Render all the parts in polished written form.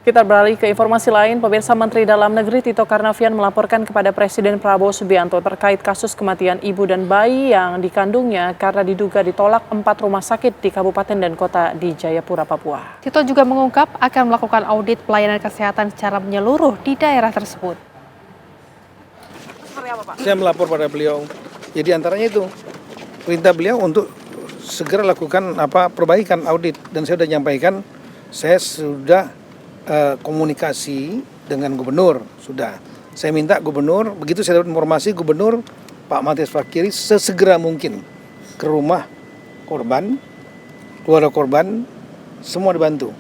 Kita beralih ke informasi lain. Pemirsa, Menteri Dalam Negeri Tito Karnavian melaporkan kepada Presiden Prabowo Subianto terkait kasus kematian ibu dan bayi yang dikandungnya karena diduga ditolak 4 rumah sakit di kabupaten dan kota di Jayapura, Papua. Tito juga mengungkap akan melakukan audit pelayanan kesehatan secara menyeluruh di daerah tersebut. Saya melapor pada beliau. Jadi antaranya itu perintah beliau untuk segera lakukan perbaikan audit, dan saya sudah nyampaikan saya sudah komunikasi dengan gubernur. Sudah saya minta gubernur, begitu saya dapat informasi, gubernur Pak Matias Fakiri sesegera mungkin ke rumah korban, keluarga korban, semua dibantu.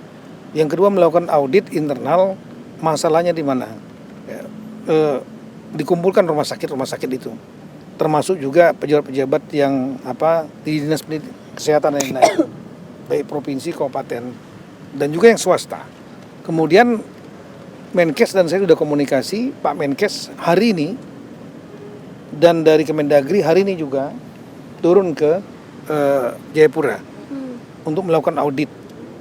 Yang kedua, melakukan audit internal, masalahnya di mana, dikumpulkan rumah sakit itu, termasuk juga pejabat-pejabat yang di dinas kesehatan yang lain, baik provinsi, kabupaten, dan juga yang swasta. Kemudian Menkes dan saya sudah komunikasi, Pak Menkes hari ini dan dari Kemendagri hari ini juga turun ke Jayapura untuk melakukan audit.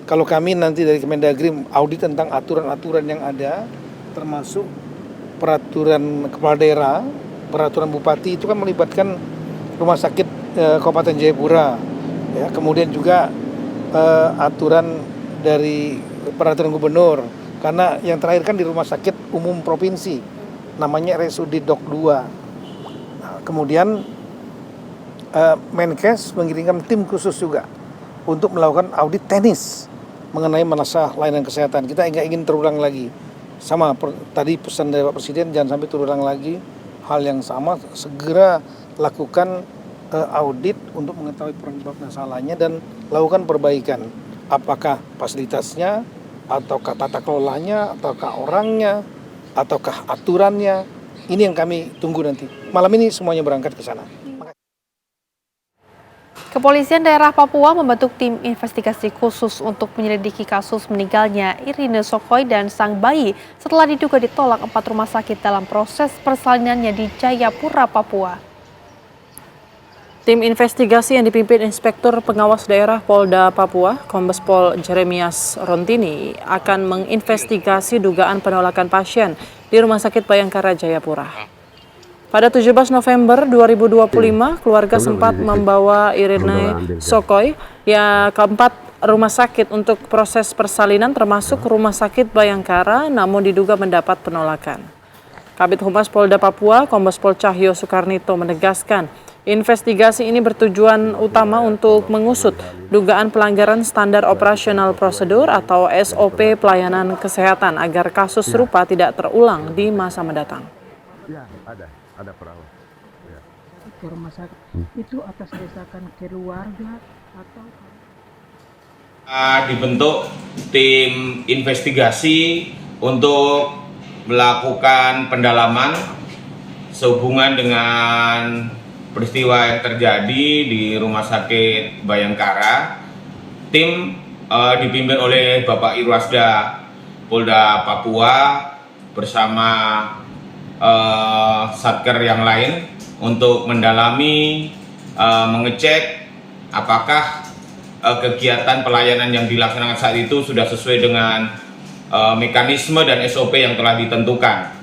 Kalau kami nanti dari Kemendagri audit tentang aturan-aturan yang ada, termasuk peraturan kepala daerah, peraturan bupati, itu kan melibatkan rumah sakit Kabupaten Jayapura, ya, kemudian juga aturan dari peraturan gubernur, karena yang terakhir kan di rumah sakit umum provinsi namanya RSUD Dok 2. Nah, kemudian Menkes mengirimkan tim khusus juga untuk melakukan audit teknis mengenai masalah layanan kesehatan. Kita nggak ingin terulang lagi, sama tadi pesan dari Pak Presiden, jangan sampai terulang lagi hal yang sama, segera lakukan audit untuk mengetahui penyebab masalahnya dan lakukan perbaikan. Apakah fasilitasnya, ataukah tata kelolanya, ataukah orangnya, ataukah aturannya. Ini yang kami tunggu nanti. Malam ini semuanya berangkat ke sana. Kepolisian daerah Papua membentuk tim investigasi khusus untuk menyelidiki kasus meninggalnya Irine Sokoy dan sang bayi setelah diduga ditolak 4 rumah sakit dalam proses persalinannya di Jayapura, Papua. Tim investigasi yang dipimpin Inspektur Pengawas Daerah Polda Papua, Kombes Pol Jeremias Rontini, akan menginvestigasi dugaan penolakan pasien di Rumah Sakit Bayangkara Jayapura. Pada 17 November 2025, keluarga sempat membawa Irine Sokoy ke 4 rumah sakit untuk proses persalinan, termasuk Rumah Sakit Bayangkara, namun diduga mendapat penolakan. Kabid Humas Polda Papua, Kombes Pol Cahyo Soekarnito menegaskan, investigasi ini bertujuan utama untuk mengusut dugaan pelanggaran standar operasional prosedur atau SOP pelayanan kesehatan agar kasus serupa tidak terulang di masa mendatang. Ya, ada perawat. Ya. Ke rumah sakit itu atas desakan keluarga atau dibentuk tim investigasi untuk melakukan pendalaman sehubungan dengan peristiwa yang terjadi di Rumah Sakit Bayangkara. Tim dipimpin oleh Bapak Irwasda Polda Papua bersama satker yang lain untuk mendalami, mengecek apakah kegiatan pelayanan yang dilaksanakan saat itu sudah sesuai dengan mekanisme dan SOP yang telah ditentukan.